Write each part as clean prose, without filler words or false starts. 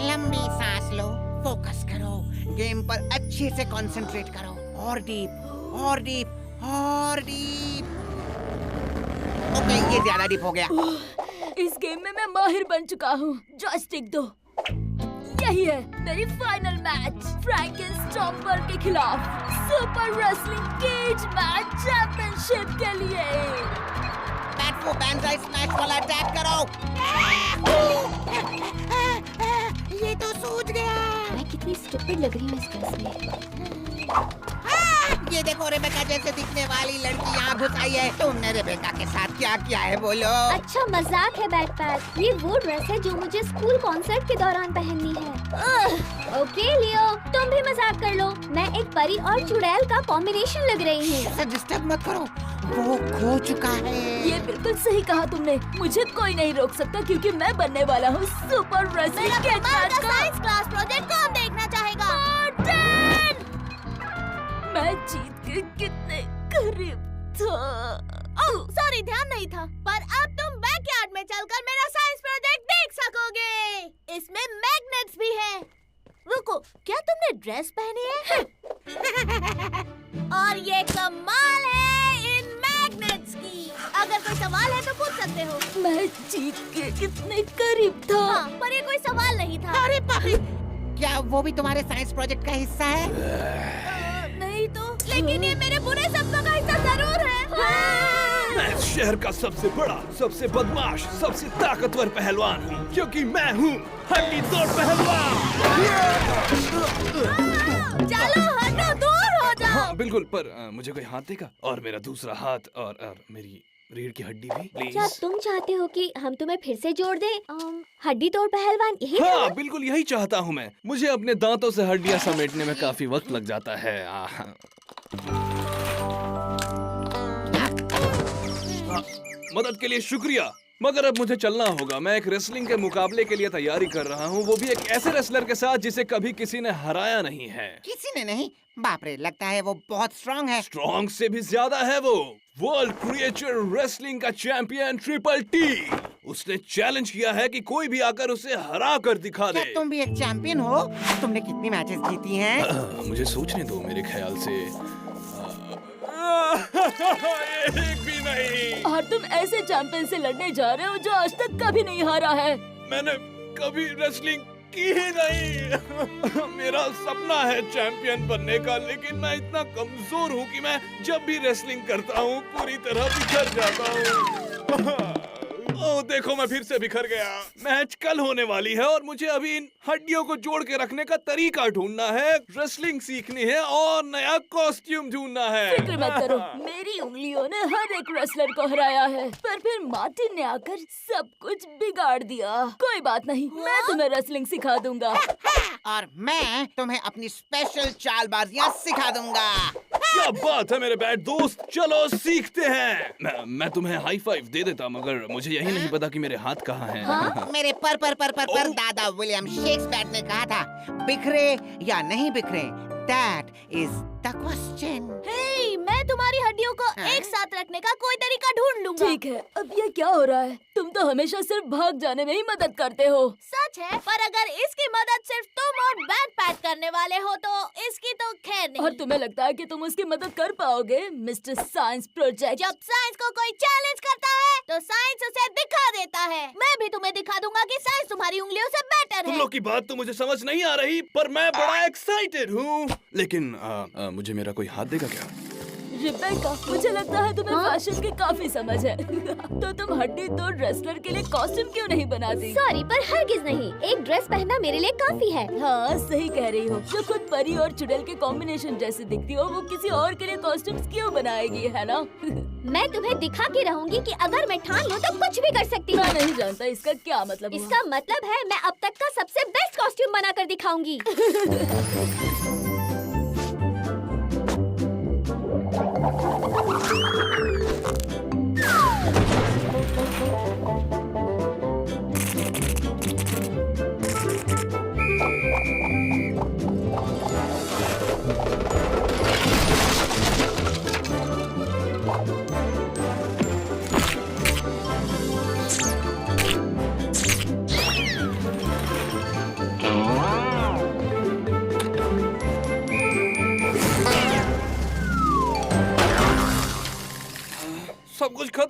लंबी सांस लो, फोकस करो, गेम पर अच्छे से कंसंट्रेट करो। और डीप, और डीप, और डीप। ओके, ये ज्यादा डीप हो गया। इस गेम में मैं माहिर बन चुका हूँ। जॉयस्टिक दो। यही है मेरी फाइनल मैच फ्रैंकेनस्टॉम्पर के खिलाफ super wrestling cage match championship के लिए। बैट वो बैंजाई स्मैश वाला अटैक करो। ये तो सूझ गया। मैं कितनी स्टूपिड लग रही हूँ इस ड्रेस में। ये देखो, रेबेका जैसे दिखने वाली लड़की यहाँ घुस आई है। तुमने रेबेका के साथ क्या किया है बोलो? अच्छा मजाक है बैकपैक। ये वो ड्रेस है जो मुझे स्कूल कॉन्सर्ट के दौरान पहननी है। ओके लियो, तुम भी मजाक कर लो। मैं एक परी और चुड़ैल का कॉम्बिनेशन लग रही हूँ। ऐसा डिस्टर्ब मत करो, वो खो चुका है। ये बिल्कुल सही कहा तुमने। मुझे कोई नहीं रोक सकता क्योंकि मैं बनने वाला हूँ सुपर रेसलिंग केज मैच का साइंस क्लास प्रोजेक्ट कौन देखना चाहेगा? मैं जीत के कितने करीब था। ओह सॉरी, ध्यान नहीं था। पर अब तुम बैकयार्ड में चलकर मेरा साइंस प्रोजेक्ट देख सकोगे। इसमें मैग्नेट्स भी हैं। रुको, क्या तुमने ड्रेस पहनी है? और ये कमाल है इन मैग्नेट्स की। अगर कोई सवाल है तो पूछ सकते हो। मैं जीत के कितने करीब था। हाँ, पर ये कोई सवाल नहीं था। अरे बाप, क्या वो भी तुम्हारे साइंस प्रोजेक्ट का हिस्सा है? नहीं तो, लेकिन ये मेरे बुरे सपनों का हिस्सा जरूर है। मैं इस शहर का सबसे बड़ा, सबसे बदमाश, सबसे ताकतवर पहलवान हूँ, क्योंकि मैं हूँ हड्डी तोड़ पहलवान। चलो हटो, दूर हो जाओ। हाँ बिल्कुल, पर मुझे कोई हाथ देगा? और मेरा दूसरा हाथ और मेरी रीढ़ की हड्डी भी क्या प्लीज। तुम चाहते हो कि हम तुम्हें फिर से जोड़ दें? हड्डी तोड़ पहलवान यही था? हाँ बिल्कुल यही चाहता हूँ मैं। मुझे अपने दांतों से हड्डियाँ समेटने में काफी वक्त लग जाता है। मदद के लिए शुक्रिया, मगर अब मुझे चलना होगा। मैं एक रेसलिंग के मुकाबले के लिए तैयारी कर रहा हूँ, वो भी एक ऐसे रेसलर के साथ जिसे कभी किसी ने हराया नहीं है। किसी ने नहीं? बाप रे, लगता है वो बहुत स्ट्रांग है। स्ट्रॉन्ग से भी ज्यादा है वो। वर्ल्ड क्रिएचर रेसलिंग का चैंपियन ट्रिपल टी। उसने चैलेंज किया है कि कोई भी आकर उसे हरा कर दिखा दे। क्या तुम भी एक चैंपियन हो? तुमने कितनी मैचेस जीती हैं? मुझे सोचने दो, मेरे ख्याल से एक भी नहीं। और तुम ऐसे चैंपियन से लड़ने जा रहे हो जो आज तक कभी नहीं हारा है। मैंने कभी रेसलिंग की ही नहीं। मेरा सपना है चैंपियन बनने का, लेकिन मैं इतना कमजोर हूँ कि मैं जब भी रेसलिंग करता हूँ पूरी तरह बिखर जाता हूँ। ओह देखो, मैं फिर से बिखर गया। मैच कल होने वाली है और मुझे अभी इन हड्डियों को जोड़ के रखने का तरीका ढूंढना है, रेसलिंग सीखनी है और नया कॉस्ट्यूम ढूंढना है। फिक्र मत करो, मेरी उंगलियों ने हर एक रेसलर को हराया है, पर फिर मार्टिन ने आकर सब कुछ बिगाड़ दिया। कोई बात नहीं, मैं तुम्हें रेसलिंग सिखा दूंगा। और मैं तुम्हें अपनी स्पेशल चालबाजियां सिखा दूंगा। क्या बात है मेरे बैड दोस्त, चलो सीखते हैं। मैं तुम्हें हाई फाइव दे देता, मगर मुझे यही नहीं पता कि मेरे हाथ कहाँ हैं। मेरे पर दादा विलियम शेक्सपियर ने कहा था, बिखरे या नहीं बिखरे, that is the question। हे, मैं तुम्हारी हड्डियों को एक साथ रखने का कोई तरीका ढूंढ लूंगा। ठीक है, अब ये क्या हो रहा है? तुम तो हमेशा सिर्फ भाग जाने में ही मदद करते हो। सच है, पर अगर इसकी मदद सिर्फ तुम और बैकपैक करने वाले हो तो इसकी तो खैर नहीं। और तुम्हें लगता है कि तुम उसकी मदद कर पाओगे, मिस्टर साइंस प्रोजेक्ट? जब साइंस को कोई चैलेंज करता है तो साइंस उसे दिखा देता है। मैं भी तुम्हें दिखा दूंगा कि साइंस तुम्हारी उंगलियों से बेटर तुम है। लोग की बात तो मुझे समझ नहीं आ रही, पर मैं बड़ा एक्साइटेड हूँ। लेकिन मुझे मेरा कोई हाथ देगा क्या? रिबेका, मुझे लगता है तुम्हें फैशन की काफी समझ है। तो तुम हड्डी तोड़ रेसलर के लिए कॉस्ट्यूम क्यों नहीं बनाती? सॉरी, पर हरगिज नहीं। एक ड्रेस पहनना मेरे लिए काफी है। हाँ सही कह रही हो। जो खुद परी और चुड़ैल के कॉम्बिनेशन जैसी दिखती हो, वो किसी और के लिए कॉस्ट्यूम्स क्यों बनाएगी, है ना? मैं तुम्हें दिखा के रहूंगी कि अगर मैं ठान लूं तो कुछ भी कर सकती हूँ। मैं नहीं जानता इसका क्या मतलब हुआ। इसका मतलब है मैं अब तक का सबसे बेस्ट कॉस्ट्यूम बनाकर दिखाऊंगी।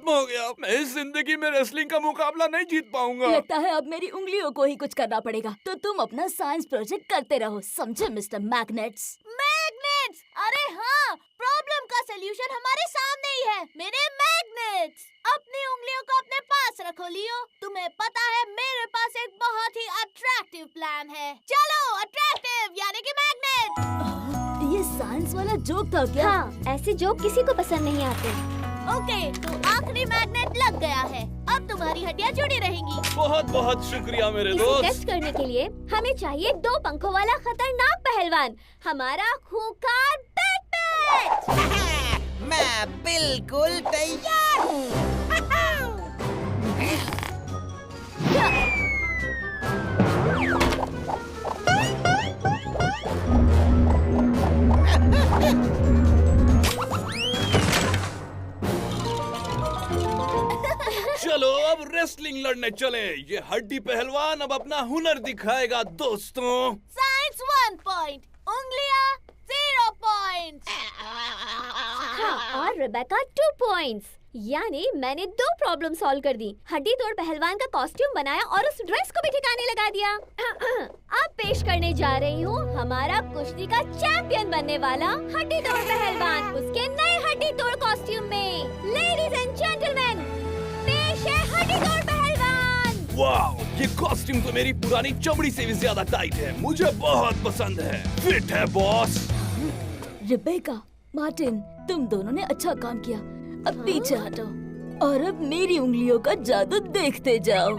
खत्म हो गया। मैं इस जिंदगी में रेसलिंग का मुकाबला नहीं जीत पाऊंगा। लगता है अब मेरी उंगलियों को ही कुछ करना पड़ेगा। तो तुम अपना साइंस प्रोजेक्ट करते रहो, समझे मिस्टर मैग्नेट्स? मैग्नेट्स! अरे हाँ, प्रॉब्लम का सलूशन हमारे सामने ही है, मेरे मैग्नेट्स। अपनी उंगलियों को अपने पास रखो लियो। तुम्हें पता है मेरे पास एक बहुत ही अट्रैक्टिव प्लान है। चलो, अट्रैक्टिव यानी कि मैग्नेट। ये साइंस वाला जोक था क्या? हाँ, ऐसे जोक किसी को पसंद नहीं आते। ओके, तो आखिरी मैग्नेट लग गया है। अब तुम्हारी हड्डियाँ जुड़ी रहेंगी। बहुत बहुत शुक्रिया मेरे इसे दोस्त। टेस्ट करने के लिए हमें चाहिए 2 पंखों वाला खतरनाक पहलवान, हमारा खूंखार बैटमैन। मैं बिल्कुल तैयार हूँ। चलो अब रेसलिंग लड़ने चले। ये हड्डी पहलवान अब अपना हुनर दिखाएगा दोस्तों। साइंस 1 पॉइंट, उंगलियां 0 पॉइंट्स। हाँ, और रेबेका 2 पॉइंट्स। यानी मैंने 2 प्रॉब्लम सॉल्व कर दी। हड्डी तोड़ पहलवान का कॉस्ट्यूम बनाया और उस ड्रेस को भी ठिकाने लगा दिया। अब पेश करने जा रही हूँ हमारा कुश्ती का चैंपियन बनने वाला हड्डी तोड़ पहलवान, उसके नए हड्डी तोड़ कॉस्ट्यूम में। लेडीज एंड जेंटलमैन, पेश है हड्डी तोड़ पहलवान। वाह, ये कॉस्ट्यूम तो मेरी पुरानी चमड़ी से भी ज्यादा टाइट है। मुझे बहुत पसंद है। फिट है बॉस। रिबेका, मार्टिन, तुम दोनों ने अच्छा काम किया। अब पीछे हटो और अब मेरी उंगलियों का जादू देखते जाओ।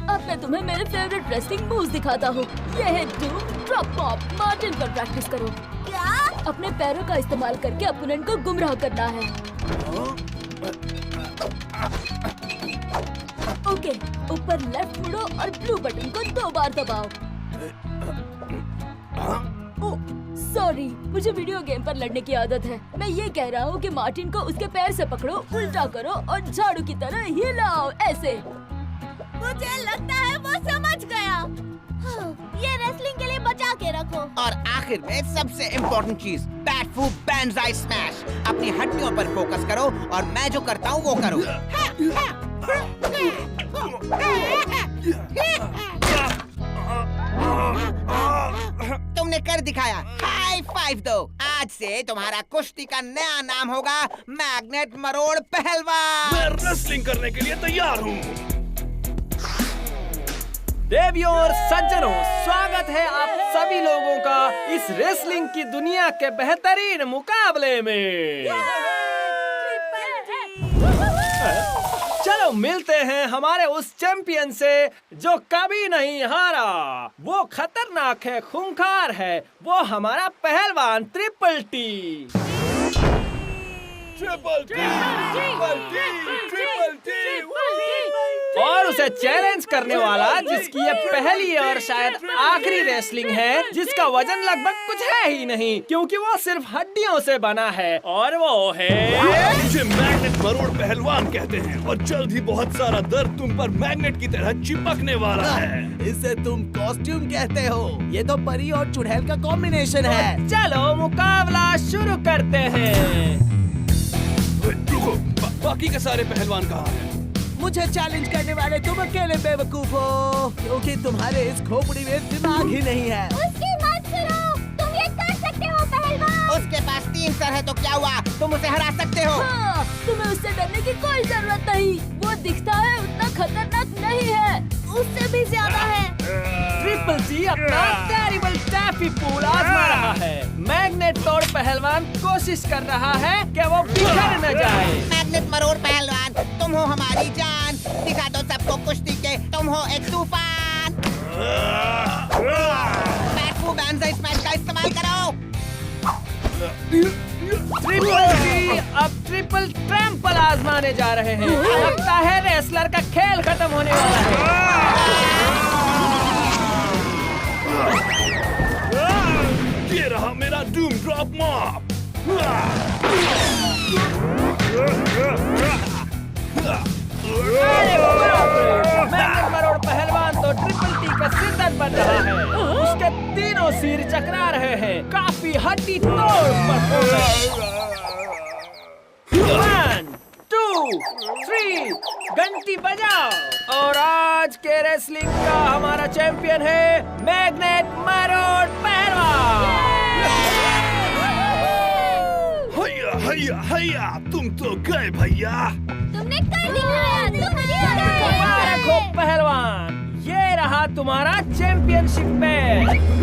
अब मैं तुम्हें मेरे फेवरेट रेसलिंग मूव्स दिखाता हूँ। यह है डूम ड्रॉप पॉप। मार्टिन पर प्रैक्टिस करो। क्या? अपने पैरों का इस्तेमाल करके अपोनेंट को गुमराह करना है। ओके, ऊपर लेफ्ट मुड़ो और ब्लू बटन को 2 बार दबाओ। ओह, सॉरी, मुझे वीडियो गेम पर लड़ने की आदत है। मैं ये कह रहा हूँ कि मार्टिन को उसके पैर से पकड़ो, उल्टा करो और झाड़ू की तरह हिलाओ, ऐसे। मुझे लगता है वो समझ गया। हाँ, ये रेसलिंग के लिए बचा के रखो। और आखिर में सबसे इम्पोर्टेंट चीज, बैट फू बैंजाई स्मैश। अपनी हड्डियों पर फोकस करो और मैं जो करता हूँ वो करो। तुमने कर दिखाया। हाई 5 दो। आज से तुम्हारा कुश्ती का नया नाम होगा मैग्नेट मरोड़ पहलवान। मैं रेसलिंग करने के लिए तैयार हूँ। देवियों और सज्जनों, स्वागत है आप सभी लोगों का इस रेसलिंग की दुनिया के बेहतरीन मुकाबले में। चलो मिलते हैं हमारे उस चैंपियन से जो कभी नहीं हारा। वो खतरनाक है, खूंखार है, वो हमारा पहलवान triple T. Triple T, triple T, triple T. और उसे चैलेंज करने वाला जिसकी ये पहली और शायद आखिरी रेसलिंग है, जिसका वजन लगभग कुछ है ही नहीं क्योंकि वो सिर्फ हड्डियों से बना है, और वो है मुझे मैग्नेट मरोड़ पहलवान कहते हैं और जल्द ही बहुत सारा दर्द तुम पर मैग्नेट की तरह चिपकने वाला है। इसे तुम कॉस्ट्यूम कहते हो। ये तो परी और चुड़ैल का कॉम्बिनेशन है। चलो मुकाबला शुरू करते हैं। रुको, बाकी के सारे पहलवान कहाँ हैं? मुझे चैलेंज करने वाले तुम अकेले बेवकूफ हो, क्योंकि तुम्हारे इस खोपड़ी में दिमाग ही नहीं है। उसकी मत सुनो, तुम ये कर सकते हो पहलवान। उसके पास 3 सर है तो क्या हुआ, तुम उसे हरा सकते हो। हाँ, तुम्हें उससे डरने की कोई जरूरत नहीं। वो दिखता है उतना खतरनाक नहीं है, उससे भी ज्यादा है। ट्रिपल टी अपना टेरिबल टैफी पूल आजमा रहा है। मैग्नेट तोड़ पहलवान कोशिश कर रहा है कि वो बिखर न जाए। मैग्नेट मरोड़ पहलवान, तुम हो हमारी जान। दिखा दो सबको कुश्ती के तुम हो एक तूफान। बैट फू बैंजाई स्मैश का इस्तेमाल करो। ट्रिपल टी अब ट्रिपल ट्रैम्पल आजमाने जा रहे हैं। लगता है रेसलर का खेल खत्म होने वाला है। ये रहा मेरा डूम ड्रॉप मॉप। मैग्नेट मरोड़ पहलवान तो ट्रिपल टी का सिरदर्द बन रहा है। उसके तीनों सिर चकरा रहे हैं। काफी हड्डी तोड़ परफॉर्मेंस। 1, 2, 3 घंटी बजाओ। और आज के रेसलिंग का हमारा चैंपियन है मैग्नेट मारोड पहलवान। हैया हैया हैया, तुम तो गए भैया। तुमने कर दिखाया, तुम जीत गए। मुबारक हो पहलवान, ये रहा तुम्हारा चैंपियनशिप मैच।